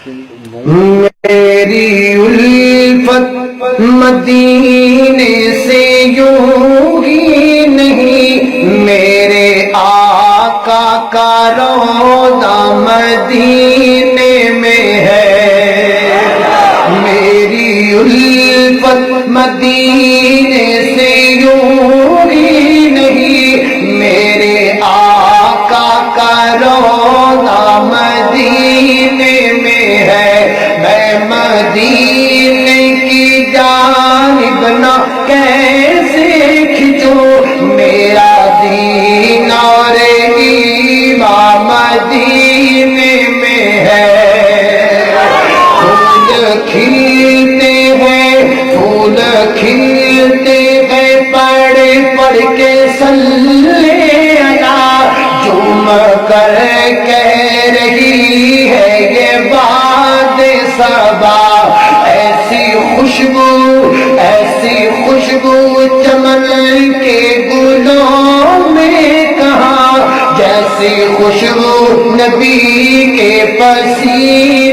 میری الفت مدینے سے یوں ہی نہیں، میرے آقا کا روضہ مدینے میں ہے۔ میری الفت مدینے سے یوں ہی نہیں، میرے آقا کا روضہ مدینے میں ہے۔ میں مدینے کی جانب نہ کیسے کھنچوں، میرا دین اور ایمان مدینے میں ہے۔ پھول کھلتے ہیں، پھول کھلتے ہیں، پڑھ پڑھ کے صلی علی، جھوم کر کہہ رہی ہے یہ باد صبا۔ ایسی خوشبو چمن کے گلوں میں کہاں، جیسی خوشبو نبی کے پسینے